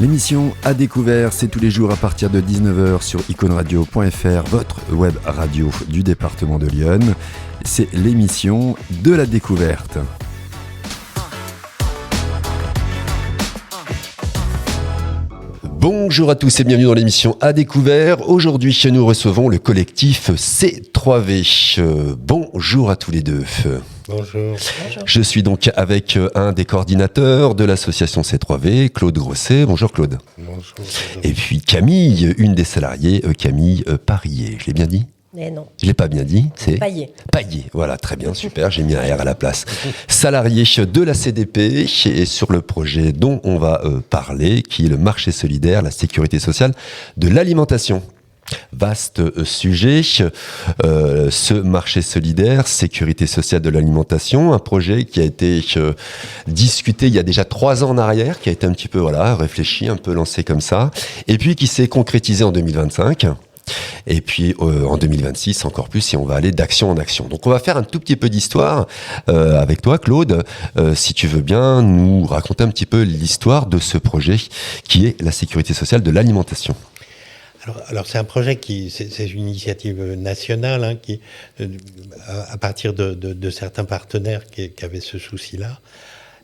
L'émission À Découvert, c'est tous les jours à partir de 19h sur iconradio.fr, votre web radio du département de Lyon. C'est l'émission de la découverte. Bonjour à tous et bienvenue dans l'émission À Découvert. Aujourd'hui, nous recevons le collectif C3V. Bonjour à tous les deux. Bonjour. Je suis donc avec un des coordinateurs de l'association C3V, Claude Grosset. Bonjour Claude. Bonjour. Et puis Camille, une des salariées, Camille Parillet. Je l'ai bien dit ? Non. Je l'ai pas bien dit, c'est Paillet. Paillet, voilà, très bien, super, j'ai mis un R à la place. Salarié de la CDP et sur le projet dont on va parler, qui est le marché solidaire, la sécurité sociale de l'alimentation. Vaste sujet, ce marché solidaire, sécurité sociale de l'alimentation, un projet qui a été discuté il y a déjà 3 ans en arrière, qui a été un petit peu réfléchi, un peu lancé comme ça, et puis qui s'est concrétisé en 2025. Et puis en 2026 encore plus, et on va aller d'action en action. Donc on va faire un tout petit peu d'histoire avec toi Claude, si tu veux bien nous raconter un petit peu l'histoire de ce projet qui est la sécurité sociale de l'alimentation. Alors c'est un projet c'est une initiative nationale qui, à partir de certains partenaires qui avaient ce souci-là.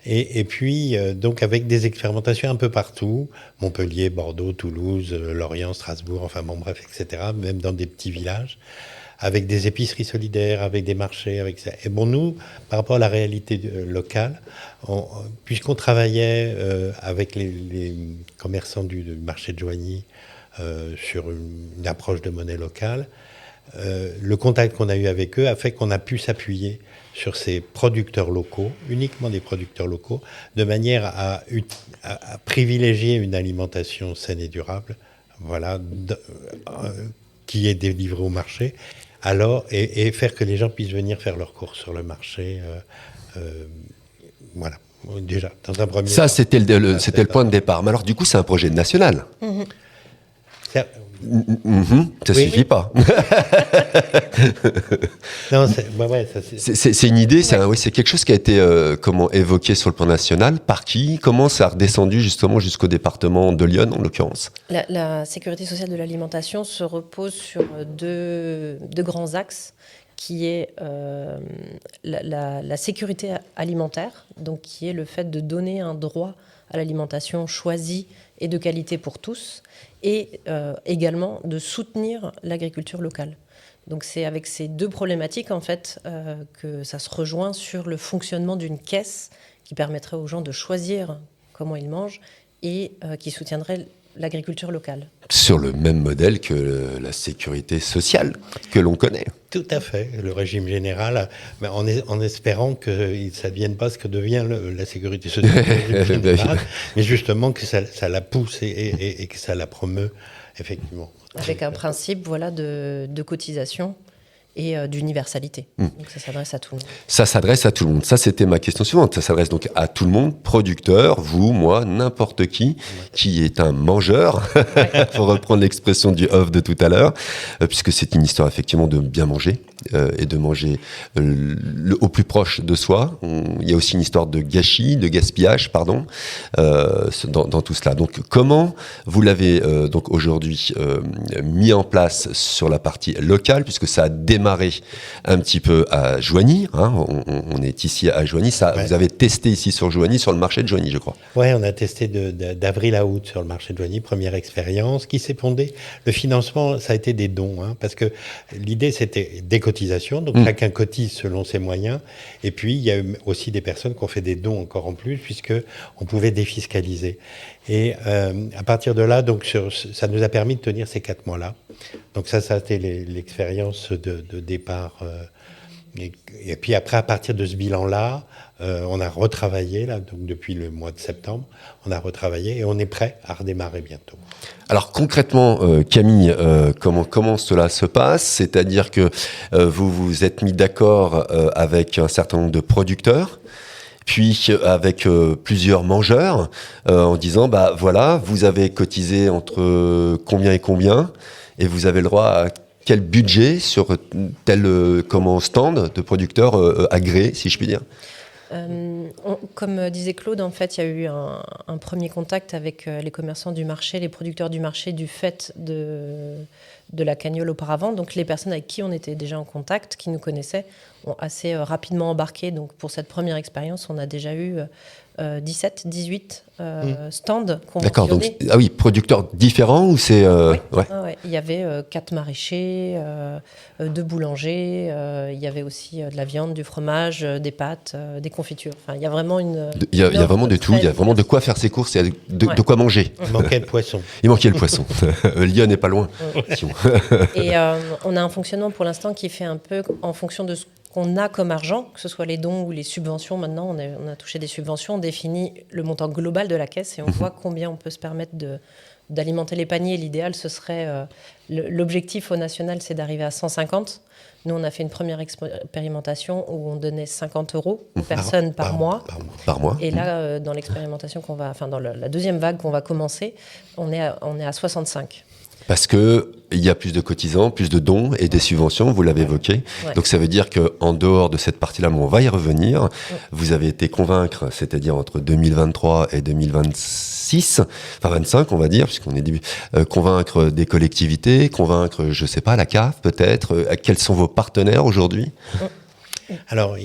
Et puis, donc, avec des expérimentations un peu partout, Montpellier, Bordeaux, Toulouse, Lorient, Strasbourg, enfin bon, bref, etc., même dans des petits villages, avec des épiceries solidaires, avec des marchés, avec ça. Et bon, nous, par rapport à la réalité locale, puisqu'on travaillait avec les commerçants du marché de Joigny sur une approche de monnaie locale, le contact qu'on a eu avec eux a fait qu'on a pu s'appuyer sur ces producteurs locaux, uniquement des producteurs locaux, de manière à privilégier une alimentation saine et durable, qui est délivrée au marché, et faire que les gens puissent venir faire leurs courses sur le marché. Voilà, déjà, dans un premier temps. Ça, c'était le point de départ. Mais alors, du coup, c'est un projet national. Ça suffit pas. Non, c'est une idée, c'est quelque chose qui a été évoqué sur le plan national. Par qui ? Comment ça a redescendu justement jusqu'au département de Lyon en l'occurrence ? La sécurité sociale de l'alimentation se repose sur deux grands axes, qui est la sécurité alimentaire, donc qui est le fait de donner un droit à l'alimentation choisie et de qualité pour tous, et également de soutenir l'agriculture locale. Donc c'est avec ces deux problématiques en fait que ça se rejoint sur le fonctionnement d'une caisse qui permettrait aux gens de choisir comment ils mangent et qui soutiendrait l'agriculture locale. Sur le même modèle que la sécurité sociale que l'on connaît. Tout à fait, le régime général, mais en espérant que ça ne devienne pas ce que devient la sécurité sociale, mais justement que ça la pousse et que ça la promeut, effectivement. Avec un principe de cotisation et d'universalité. Donc ça s'adresse à tout le monde. Ça s'adresse à tout le monde. Ça, c'était ma question suivante. Ça s'adresse donc à tout le monde, producteur, vous, moi, n'importe qui est un mangeur, pour reprendre l'expression du off de tout à l'heure, puisque c'est une histoire effectivement de bien manger et de manger au plus proche de soi. Il y a aussi une histoire de gâchis, de gaspillage, dans tout cela. Donc, comment vous l'avez donc aujourd'hui mis en place sur la partie locale, puisque ça a démarré un petit peu à Joigny, on est ici à Joigny, vous avez testé ici sur Joigny, sur le marché de Joigny, je crois. Oui, on a testé d'avril à août sur le marché de Joigny, première expérience, qui s'est fondée. Le financement, ça a été des dons, parce que l'idée c'était des cotisations, donc chacun cotise selon ses moyens, et puis il y a aussi des personnes qui ont fait des dons encore en plus, puisqu'on pouvait défiscaliser. Et à partir de là, donc, ça nous a permis de tenir ces 4 mois-là. Donc ça a été l'expérience de départ. Et puis après, à partir de ce bilan-là, on a retravaillé, donc depuis le mois de septembre, on a retravaillé et on est prêt à redémarrer bientôt. Alors concrètement, Camille, comment cela se passe ? C'est-à-dire que vous vous êtes mis d'accord avec un certain nombre de producteurs, puis avec plusieurs mangeurs, en disant, vous avez cotisé entre combien et combien, et vous avez le droit à quel budget sur tel stand de producteurs agréés, si je puis dire ? Comme disait Claude, en fait, il y a eu un premier contact avec les commerçants du marché, les producteurs du marché, du fait de la Cagnole auparavant. Donc les personnes avec qui on était déjà en contact, qui nous connaissaient, ont assez rapidement embarqué. Donc pour cette première expérience, on a déjà eu 17, 18 stands conventionnés. D'accord, donc, ah oui, producteurs différents ou c'est... Oui. ouais. Ah ouais. Il y avait 4 maraîchers, 2 boulangers, il y avait aussi de la viande, du fromage, des pâtes, des confitures. Enfin, il y a vraiment Il y a vraiment de tout, il y a vraiment de quoi faire ses courses et de quoi manger. Il manquait le poisson. Il manquait le poisson. Lyon n'est pas loin. Et on a un fonctionnement pour l'instant qui fait un peu en fonction de ce qu'on a comme argent, que ce soit les dons ou les subventions. Maintenant, on a touché des subventions, on définit le montant global de la caisse et on voit combien on peut se permettre d'alimenter les paniers. L'idéal, ce serait... l'objectif au national, c'est d'arriver à 150. Nous, on a fait une première expérimentation où on donnait 50 € aux personnes par mois. Par mois. Et là, dans l'expérimentation dans la deuxième vague qu'on va commencer, on est à 65. Parce qu'il y a plus de cotisants, plus de dons et des subventions, vous l'avez évoqué. Ouais. Donc ça veut dire qu'en dehors de cette partie-là, mais on va y revenir, vous avez été convaincre, c'est-à-dire entre 2023 et 2026, enfin 25 on va dire, puisqu'on est début, convaincre des collectivités, convaincre, je sais pas, la CAF peut-être. Quels sont vos partenaires aujourd'hui ? Alors,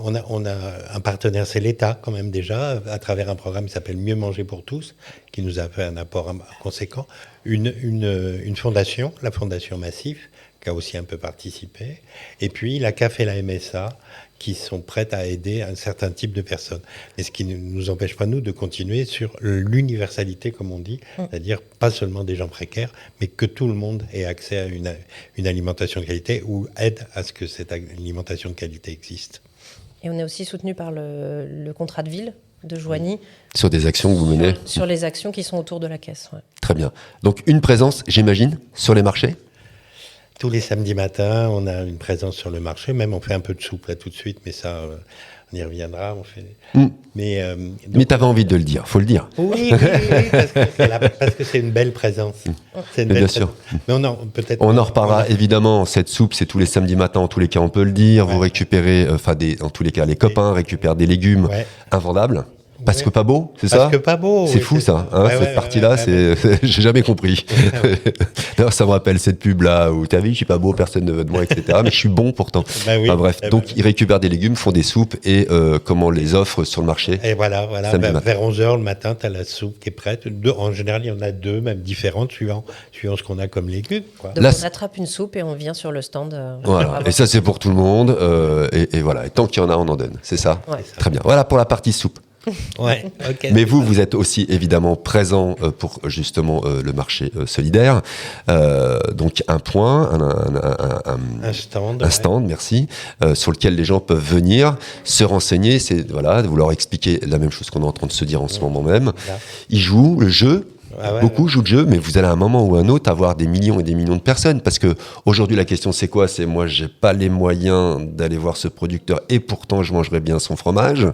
on a un partenaire, c'est l'État quand même déjà, à travers un programme qui s'appelle Mieux manger pour tous, qui nous a fait un apport conséquent. Une fondation, la Fondation Massif, qui a aussi un peu participé. Et puis la CAF et la MSA, qui sont prêtes à aider un certain type de personnes. Et ce qui ne nous empêche pas, nous, de continuer sur l'universalité, comme on dit, c'est-à-dire pas seulement des gens précaires, mais que tout le monde ait accès à une alimentation de qualité ou aide à ce que cette alimentation de qualité existe. Et on est aussi soutenu par le contrat de ville de Joigny. Sur des actions que vous menez ? Sur les actions qui sont autour de la caisse. Ouais. Très bien. Donc une présence, j'imagine, sur les marchés ? Tous les samedis matins, on a une présence sur le marché. Même on fait un peu de soupe là tout de suite, mais ça, on y reviendra. Mais tu avais envie de le dire, faut le dire. Oui, parce que c'est une belle présence. C'est une belle bien sûr. Mais on en reparlera évidemment. Cette soupe, c'est tous les samedis matins. En tous les cas, on peut le dire. Ouais. Vous récupérez, en tous les cas, les copains récupèrent des légumes invendables. Parce que pas beau, c'est ça ? Parce que pas beau. C'est fou ça, hein, cette partie-là, j'ai jamais compris. D'ailleurs, ça me rappelle cette pub-là où t'as vu, je suis pas beau, personne ne veut de moi, etc. Mais je suis bon pourtant. Bref, donc ils récupèrent des légumes, font des soupes et comment on les offre sur le marché. Et voilà. Vers 11h le matin, t'as la soupe qui est prête. En général, il y en a 2, même différentes, suivant ce qu'on a comme légumes. Quoi. Donc on attrape une soupe et on vient sur le stand. Voilà. Et ça, c'est pour tout le monde. Et voilà. Et tant qu'il y en a, on en donne. C'est ça ? Ouais. Très bien. Voilà pour la partie soupe. Ouais, okay. Mais vous êtes aussi évidemment présent pour justement le marché solidaire. Donc un point, un stand, merci, sur lequel les gens peuvent venir se renseigner. C'est vous leur expliquer la même chose qu'on est en train de se dire en ce moment même. Ils jouent le jeu. Beaucoup jouent le jeu, mais vous allez à un moment ou un autre avoir des millions et des millions de personnes. Parce que aujourd'hui, la question, c'est quoi ? C'est moi, j'ai pas les moyens d'aller voir ce producteur et pourtant, je mangerais bien son fromage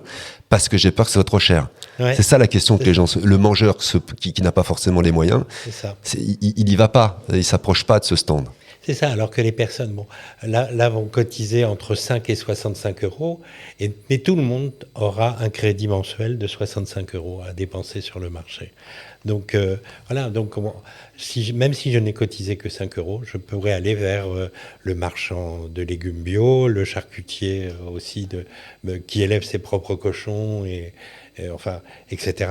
parce que j'ai peur que ce soit trop cher. Ouais. C'est ça la question que les gens... Le mangeur qui n'a pas forcément les moyens, il y va pas, il s'approche pas de ce stand. C'est ça, alors que les personnes, là vont cotiser entre 5 et 65 €, mais tout le monde aura un crédit mensuel de 65 € à dépenser sur le marché. Donc même si je n'ai cotisé que 5 €, je pourrais aller vers le marchand de légumes bio, le charcutier aussi qui élève ses propres cochons, etc.,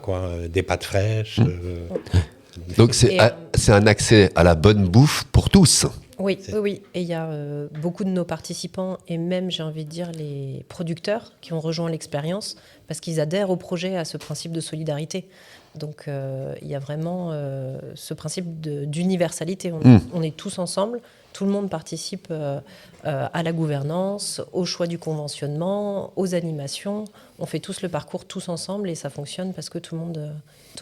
quoi, des pâtes fraîches. Donc c'est un accès à la bonne bouffe pour tous. Oui. Et il y a beaucoup de nos participants et même, j'ai envie de dire, les producteurs qui ont rejoint l'expérience parce qu'ils adhèrent au projet, à ce principe de solidarité. Donc il y a vraiment ce principe d'universalité. On est tous ensemble, tout le monde participe à la gouvernance, au choix du conventionnement, aux animations. On fait tous le parcours tous ensemble et ça fonctionne parce que tout le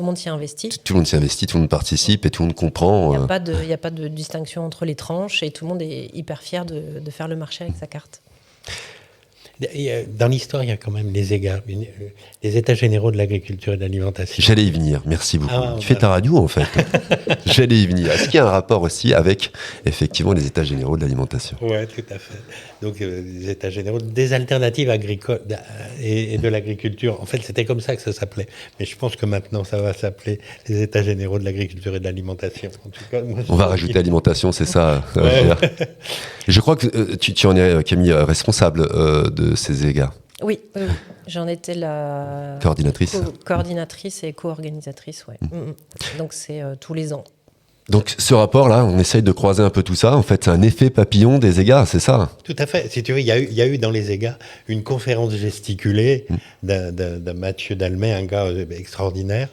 monde s'y investit. Tout le monde s'y investit, tout le monde participe et tout le monde comprend. Il n'y a pas de distinction entre les tranches et tout le monde est hyper fier de faire le marché avec sa carte. Dans l'histoire, il y a quand même les EGA, les États généraux de l'agriculture et de l'alimentation. J'allais y venir, merci beaucoup. Ah, Tu fais ta radio en fait. J'allais y venir. Est-ce qu'il y a un rapport aussi avec effectivement les États généraux de l'alimentation? Oui, tout à fait. Donc, les États généraux des alternatives agricoles et de l'agriculture. En fait, c'était comme ça que ça s'appelait. Mais je pense que maintenant, ça va s'appeler les États généraux de l'agriculture et de l'alimentation. En tout cas, moi, On va rajouter alimentation, c'est ça. Ouais. Je crois que tu en es, Camille, responsable de ces égards. Oui, oui, oui. J'en étais la Coordinatrice. coordinatrice et co-organisatrice, ouais. Donc c'est tous les ans. Donc ce rapport-là, on essaye de croiser un peu tout ça. En fait, c'est un effet papillon des égards, c'est ça? Tout à fait. Si tu veux, il y a eu dans les EGA une conférence gesticulée d'un Mathieu Dalmet, un gars extraordinaire,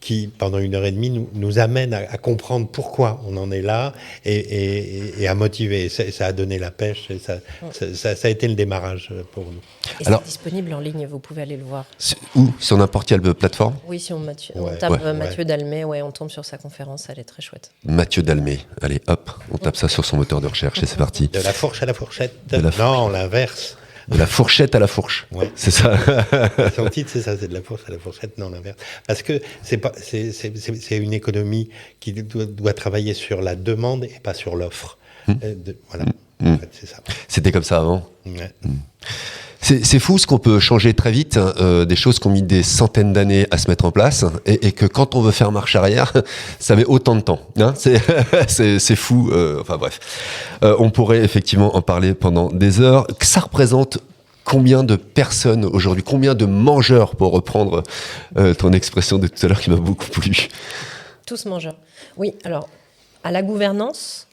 qui, pendant 1h30, nous amène à comprendre pourquoi on en est là et à motiver. Ça a donné la pêche, et ça a été le démarrage pour nous. Et Alors- c'est disponible en ligne, vous pouvez aller le voir. Où? Sur n'importe quelle plateforme? Oui, si on tape Ouais. Mathieu Dalmet, ouais, on tombe sur sa conférence, elle est très chouette. Mathieu Dalmet. Allez, hop, on tape ça sur son moteur de recherche et c'est parti. De la fourche à la fourchette. De la Non, l'inverse. De la fourchette à la fourche. Ouais. C'est ça. Son titre, c'est ça, c'est de la fourche à la fourchette, non l'inverse. Parce que c'est une économie qui doit travailler sur la demande et pas sur l'offre. Voilà, en fait, c'est ça. C'était comme ça avant. Ouais. C'est fou ce qu'on peut changer très vite, des choses qui ont mis des centaines d'années à se mettre en place, et que quand on veut faire marche arrière, ça met autant de temps. Hein, c'est fou. Enfin bref, on pourrait effectivement en parler pendant des heures. Ça représente combien de personnes aujourd'hui, combien de mangeurs, pour reprendre ton expression de tout à l'heure qui m'a beaucoup plu. Tous mangeurs. Oui, alors, à la gouvernance,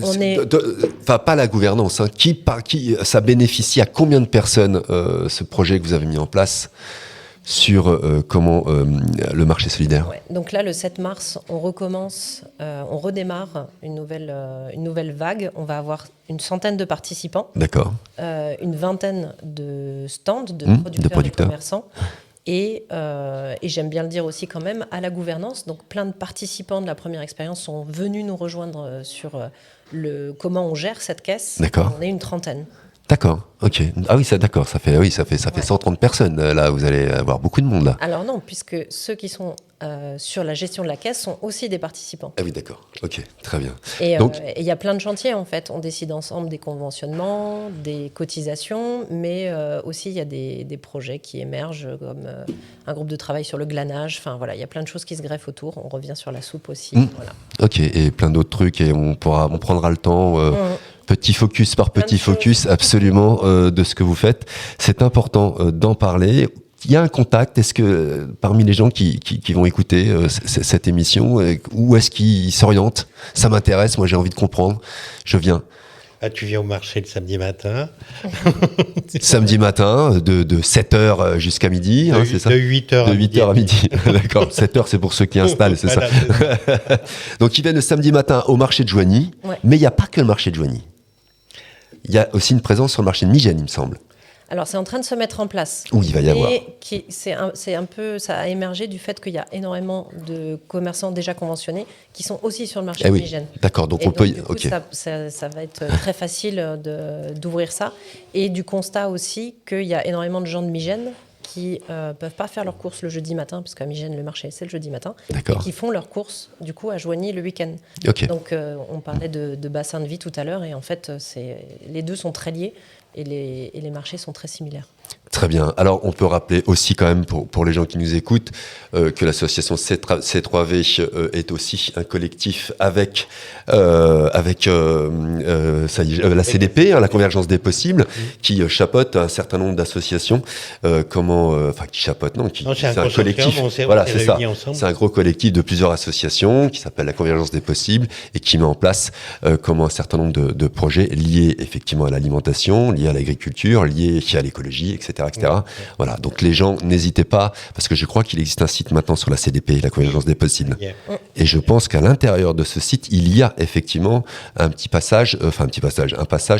Enfin, pas la gouvernance. Hein. Par qui ça bénéficie à combien de personnes ce projet que vous avez mis en place sur le marché solidaire? ouais. Donc là, le 7 mars, on recommence, on redémarre une nouvelle vague. On va avoir une centaine de participants, D'accord. une vingtaine de stands de de producteurs et producteurs. commerçants. Et j'aime bien le dire aussi quand même, à la gouvernance. Donc plein de participants de la première expérience sont venus nous rejoindre sur comment on gère cette caisse. D'accord. On est une trentaine. D'accord. Ok. Ah oui, ça fait Ouais. 130 personnes. Là, vous allez avoir beaucoup de monde là. Alors non, puisque ceux qui sont sur la gestion de la caisse sont aussi des participants. Ah oui, d'accord. Ok, très bien. Et Donc- il y a plein de chantiers en fait. On décide ensemble des conventionnements, des cotisations, mais aussi il y a des projets qui émergent comme un groupe de travail sur le glanage. Enfin voilà, il y a plein de choses qui se greffent autour. On revient sur la soupe aussi. Voilà. Ok, et plein d'autres trucs, et on prendra le temps. Petit focus par Plein de petit choses. focus, absolument, de ce que vous faites. C'est important d'en parler. Il y a un contact. Est-ce que parmi les gens qui vont écouter cette émission, où est-ce qu'ils s'orientent? Ça m'intéresse. Moi, j'ai envie de comprendre. Je viens Ah, tu viens au marché le samedi matin. samedi matin de 7h jusqu'à midi. Hein, c'est ça? De 8h De 8h à midi. D'accord. 7h, c'est pour ceux qui installent, c'est Voilà, ça. Donc, ils viennent le samedi matin au marché de Joigny. Ouais. Mais il n'y a pas que le marché de Joigny. Il y a aussi une présence sur le marché de Migène, il me semble. Alors c'est en train de se mettre en place. Où il va y avoir. C'est un peu, ça a émergé du fait qu'il y a énormément de commerçants déjà conventionnés qui sont aussi sur le marché Eh de oui, l'hygiène. d'accord. Donc Et on peut. du coup, Ok. ça va être très facile d'ouvrir ça. Et du constat aussi qu'il y a énormément de gens de Migène qui peuvent pas faire leurs courses le jeudi matin, parce qu'à Migène, le marché, c'est le jeudi matin, et D'accord. qui font leurs courses, du coup, à Joigny le week-end. Ok. Donc, on parlait de bassin de vie tout à l'heure, et en fait, les deux sont très liés, et les marchés sont très similaires. Très bien. Alors, on peut rappeler aussi quand même pour les gens qui nous écoutent que l'association C3V est aussi un collectif avec la CDP, hein, la Convergence des Possibles, qui chapeaute un certain nombre d'associations. Qui chapeote, non, Non, c'est un c'est un consortium, collectif. on s'est Voilà, c'est ça. réunis ensemble. C'est un gros collectif de plusieurs associations qui s'appelle la Convergence des Possibles et qui met en place un certain nombre de projets liés effectivement à l'alimentation, liés à l'agriculture, liés à l'écologie, etc. Voilà, donc les gens, n'hésitez pas, parce que je crois qu'il existe un site maintenant sur la CDP, la Convergence des Possibles. Yeah. Et je pense qu'à l'intérieur de ce site, il y a effectivement un passage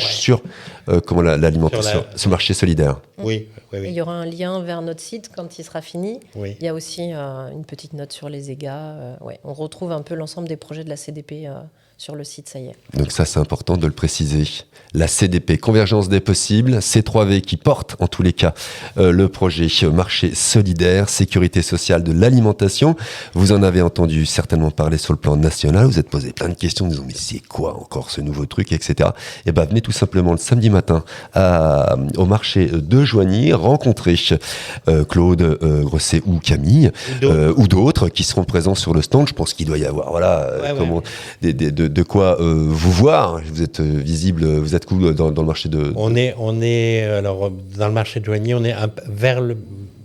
sur l'alimentation, ce marché solidaire. Oui. Il y aura un lien vers notre site quand il sera fini. Oui. Il y a aussi une petite note sur les égats. On retrouve un peu l'ensemble des projets de la CDP sur le site, ça y est. Donc ça, c'est important de le préciser. La CDP, Convergence des possibles, C3V qui porte en tous les cas le projet marché solidaire, sécurité sociale de l'alimentation. Vous en avez entendu certainement parler sur le plan national. Vous êtes posé plein de questions en disant mais c'est quoi encore ce nouveau truc, etc. Et ben venez tout simplement le samedi matin au marché de Joigny rencontrer Claude Grosset ou Camille ou d'autres qui seront présents sur le stand. Je pense qu'il doit y avoir de quoi vous voir. Vous êtes visible. Vous êtes où dans le marché de... On est alors dans le marché de Joigny, on est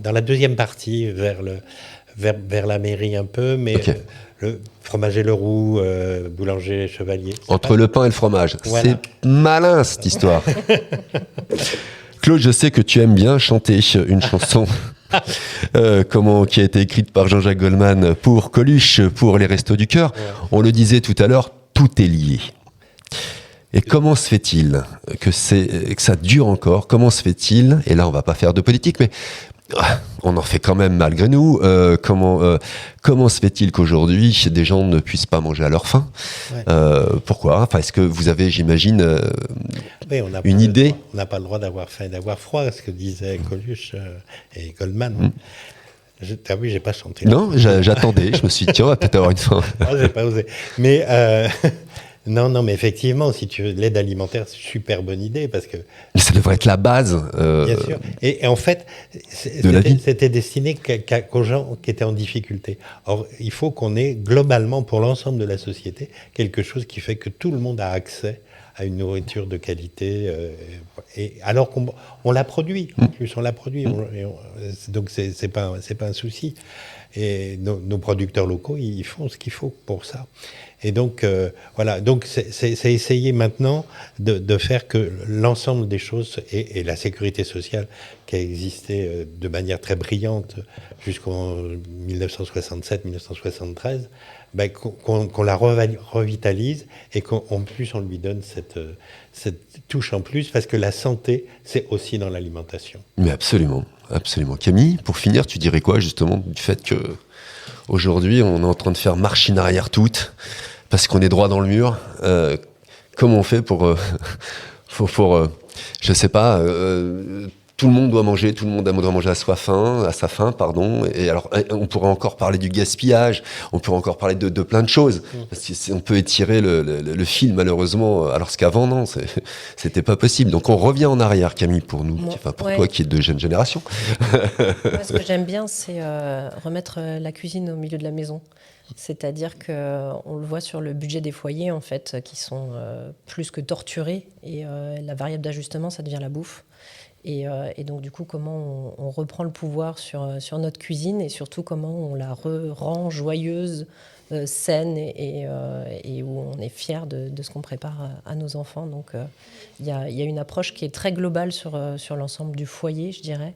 dans la deuxième partie, vers la mairie un peu, mais okay. Le fromager Leroux, boulanger Chevalier. Entre le pain et le fromage. Voilà. C'est malin cette histoire. Claude, je sais que tu aimes bien chanter une chanson qui a été écrite par Jean-Jacques Goldman pour Coluche, pour les Restos du Cœur. Ouais. On le disait tout à l'heure, tout est lié. Et comment se fait-il que ça dure encore? Comment se fait-il, et là on va pas faire de politique, mais on en fait quand même malgré nous, comment se fait-il qu'aujourd'hui des gens ne puissent pas manger à leur faim? Pourquoi? Est-ce que vous avez, j'imagine, une idée? On n'a pas le droit d'avoir faim et d'avoir froid, ce que disaient Coluche et Goldman. T'as vu, j'ai pas chanté. Non, j'attendais, je me suis dit, tiens, on va peut-être avoir une faim. Non, j'ai pas osé. Mais... Non, mais effectivement, si tu veux, l'aide alimentaire, c'est une super bonne idée parce que... Mais ça devrait être la base. Bien sûr. Et en fait, c'était destiné qu'aux gens qui étaient en difficulté. Or, il faut qu'on ait globalement, pour l'ensemble de la société, quelque chose qui fait que tout le monde a accès à une nourriture de qualité. Et alors qu'on la produit. En plus, on la produit. Donc, c'est pas un souci. Et nos producteurs locaux, ils font ce qu'il faut pour ça. Et donc, voilà. Donc, c'est essayer maintenant de faire que l'ensemble des choses, et la sécurité sociale qui a existé de manière très brillante jusqu'en 1967-1973, qu'on la revitalise et qu'en plus, on lui donne cette touche en plus, parce que la santé, c'est aussi dans l'alimentation. Mais absolument. Absolument. Camille, pour finir, tu dirais quoi justement du fait que aujourd'hui on est en train de faire marche en arrière toute parce qu'on est droit dans le mur? Comment on fait pour je sais pas, tout le monde doit manger, tout le monde doit manger à sa faim, pardon. Et alors, on pourrait encore parler du gaspillage, on pourrait encore parler de plein de choses. Parce que on peut étirer le fil, malheureusement, alors qu'avant, non, c'était pas possible. Donc, on revient en arrière, Camille, pour nous, pour toi qui es de jeune génération. Moi, ce que j'aime bien, c'est remettre la cuisine au milieu de la maison. C'est-à-dire qu'on le voit sur le budget des foyers, en fait, qui sont plus que torturés. Et la variable d'ajustement, ça devient la bouffe. Et donc, du coup, comment on reprend le pouvoir sur notre cuisine et surtout comment on la rend joyeuse, saine et où on est fier de ce qu'on prépare à nos enfants. Donc, il y a une approche qui est très globale sur l'ensemble du foyer, je dirais,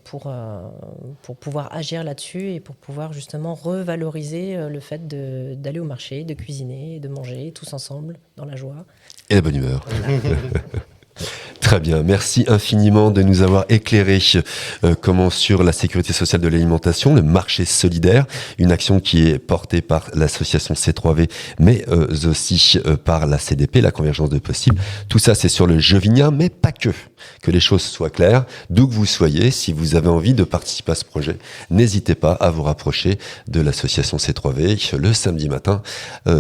pour pouvoir agir là-dessus et pour pouvoir justement revaloriser le fait d'aller au marché, de cuisiner, de manger tous ensemble dans la joie. Et la bonne humeur. Très bien, merci infiniment de nous avoir éclairé comment sur la sécurité sociale de l'alimentation, le marché solidaire, une action qui est portée par l'association C3V, mais aussi par la CDP, la Convergence des possibles. Tout ça, c'est sur le Jovignien, mais pas que. Que les choses soient claires, d'où que vous soyez, si vous avez envie de participer à ce projet, n'hésitez pas à vous rapprocher de l'association C3V le samedi matin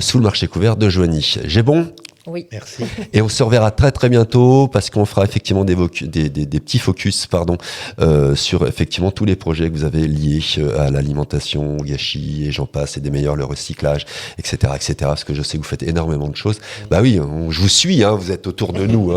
sous le marché couvert de Joigny. J'ai bon ? Oui. Merci. Et on se reverra très très bientôt parce qu'on fera effectivement des petits focus sur effectivement tous les projets que vous avez liés à l'alimentation, au gâchis et j'en passe, et des meilleurs, le recyclage, etc., etc. Parce que je sais que vous faites énormément de choses. Bah oui, je vous suis, vous êtes autour de nous.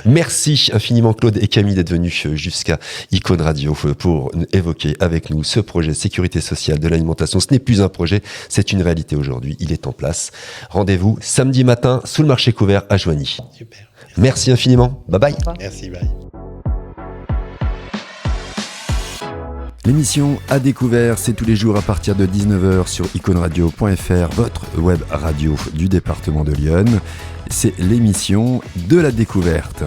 Merci infiniment Claude et Camille d'être venus jusqu'à Icône Radio pour évoquer avec nous ce projet sécurité sociale de l'alimentation. Ce n'est plus un projet, c'est une réalité aujourd'hui. Il est en place. Rendez-vous samedi matin sous le marché couvert à Joigny. Super. Merci infiniment. Bye bye. Merci, bye. L'émission À Découvert, c'est tous les jours à partir de 19h sur iconradio.fr, votre web radio du département de l'Yonne. C'est l'émission de la découverte.